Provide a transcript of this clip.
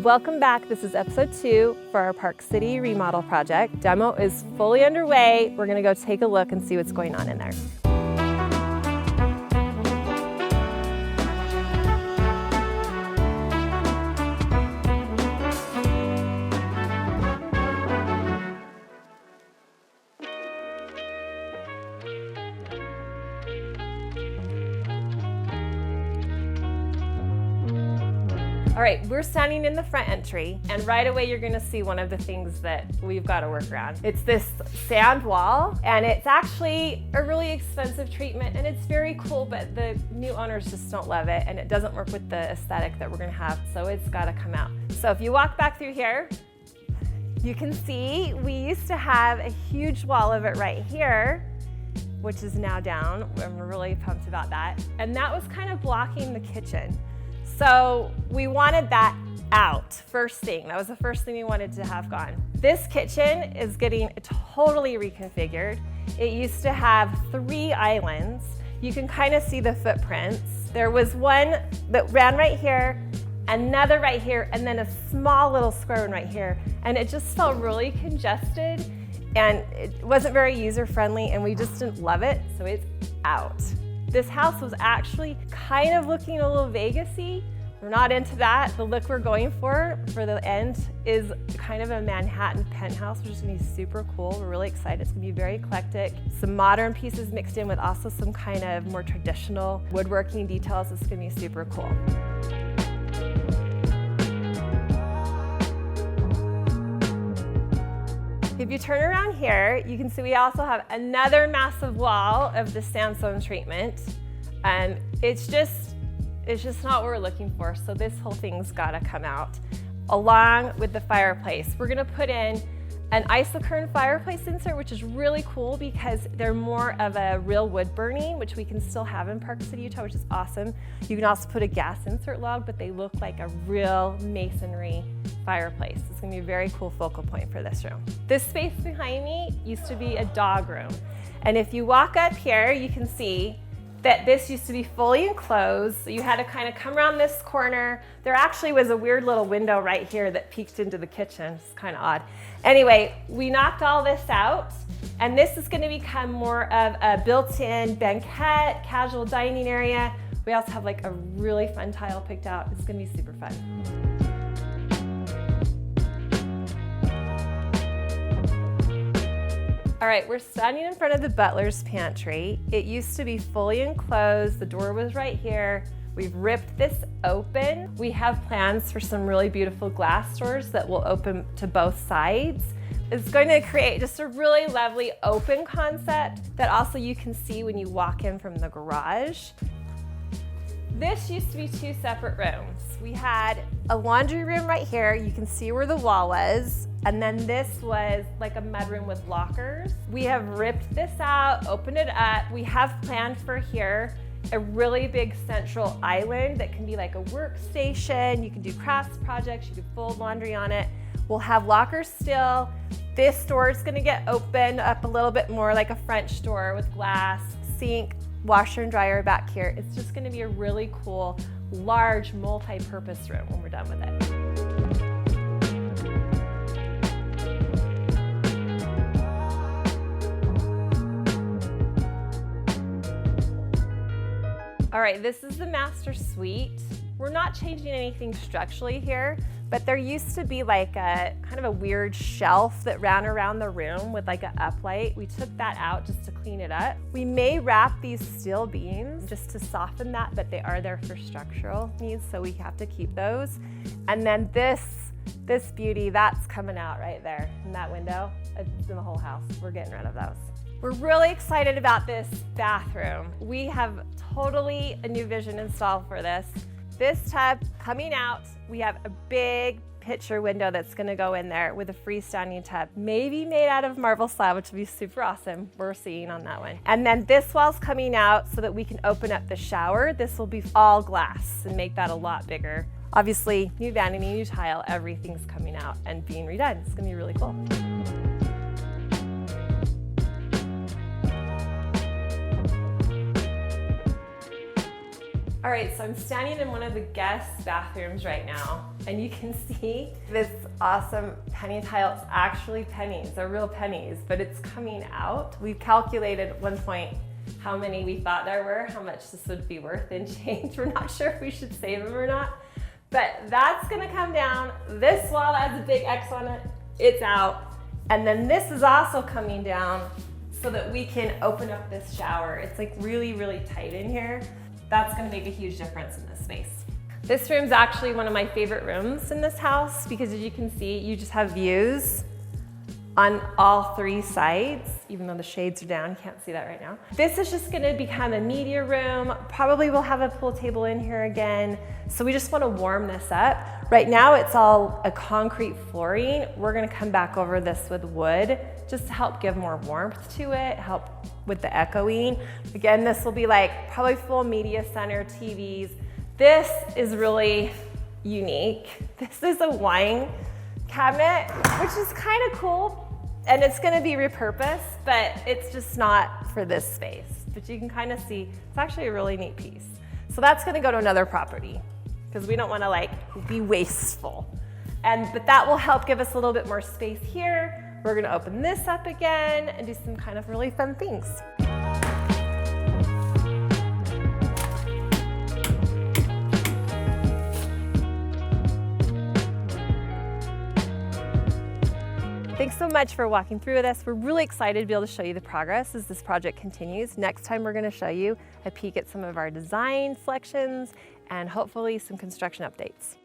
Welcome back. This is episode 2 for our Park City remodel project. Demo is fully underway. We're gonna go take a look and see what's going on in there. All right, we're standing in the front entry, and right away you're gonna see one of the things that we've got to work around. It's this sand wall, and it's actually a really expensive treatment, and it's very cool, but the new owners just don't love it, and it doesn't work with the aesthetic that we're gonna have, so it's gotta come out. So if you walk back through here, you can see we used to have a huge wall of it right here, which is now down, and we're really pumped about that. And that was kind of blocking the kitchen. So we wanted that out first thing. That was the first thing we wanted to have gone. This kitchen is getting totally reconfigured. It used to have 3 islands. You can kind of see the footprints. There was one that ran right here, another right here, and then a small little square one right here. And it just felt really congested, and it wasn't very user-friendly, and we just didn't love it, so it's out. This house was actually kind of looking a little Vegas-y. We're not into that. The look we're going for the end is kind of a Manhattan penthouse, which is gonna be super cool. We're really excited. It's gonna be very eclectic. Some modern pieces mixed in with also some kind of more traditional woodworking details. It's gonna be super cool. If you turn around here, you can see we also have another massive wall of the sandstone treatment. And it's just not what we're looking for. So this whole thing's gotta come out along with the fireplace. We're gonna put in an isocurrent fireplace insert, which is really cool because they're more of a real wood burning, which we can still have in Park City, Utah, which is awesome. You can also put a gas insert log, but they look like a real masonry fireplace. It's gonna be a very cool focal point for this room. This space behind me used to be a dog room. And if you walk up here, you can see that this used to be fully enclosed. So you had to kind of come around this corner. There actually was a weird little window right here that peeked into the kitchen. It's kind of odd. Anyway, we knocked all this out, and this is gonna become more of a built-in banquette, casual dining area. We also have like a really fun tile picked out. It's gonna be super fun. All right, we're standing in front of the Butler's pantry. It used to be fully enclosed. The door was right here. We've ripped this open. We have plans for some really beautiful glass doors that will open to both sides. It's going to create just a really lovely open concept that also you can see when you walk in from the garage. This used to be 2 separate rooms. We had a laundry room right here. You can see where the wall was. And then this was like a mudroom with lockers. We have ripped this out, opened it up. We have planned for here a really big central island that can be like a workstation. You can do crafts projects, you can fold laundry on it. We'll have lockers still. This door is gonna get opened up a little bit more like a French door with glass, sink, washer and dryer back here. It's just gonna be a really cool, large, multi-purpose room when we're done with it. All right, this is the master suite. We're not changing anything structurally here, but there used to be like a kind of a weird shelf that ran around the room with like an uplight. We took that out just to clean it up. We may wrap these steel beams just to soften that, but they are there for structural needs, so we have to keep those. And then this beauty, that's coming out right there in that window. It's in the whole house. We're getting rid of those. We're really excited about this bathroom. We have totally a new vision installed for this. This tub coming out, we have a big picture window that's gonna go in there with a freestanding tub, maybe made out of marble slab, which would be super awesome. We're seeing on that one. And then this wall's coming out so that we can open up the shower. This will be all glass and make that a lot bigger. Obviously, new vanity, new tile, everything's coming out and being redone. It's gonna be really cool. All right, so I'm standing in one of the guest bathrooms right now, and you can see this awesome penny tile. It's actually pennies, they're real pennies, but it's coming out. We've calculated at one point how many we thought there were, how much this would be worth in change. We're not sure if we should save them or not, but that's gonna come down. This wall has a big X on it, it's out. And then this is also coming down so that we can open up this shower. It's like really, really tight in here. That's gonna make a huge difference in this space. This room's actually one of my favorite rooms in this house because as you can see, you just have views on all 3 sides, even though the shades are down, you can't see that right now. This is just gonna become a media room. Probably we'll have a pool table in here again. So we just wanna warm this up. Right now it's all a concrete flooring. We're gonna come back over this with wood just to help give more warmth to it, help with the echoing. Again, this will be like probably full media center, TVs. This is really unique. This is a wine cabinet, which is kind of cool. And it's gonna be repurposed, but it's just not for this space. But you can kind of see, it's actually a really neat piece. So that's gonna go to another property because we don't wanna like be wasteful. But that will help give us a little bit more space here. We're gonna open this up again and do some kind of really fun things. Thanks so much for walking through with us. We're really excited to be able to show you the progress as this project continues. Next time we're going to show you a peek at some of our design selections and hopefully some construction updates.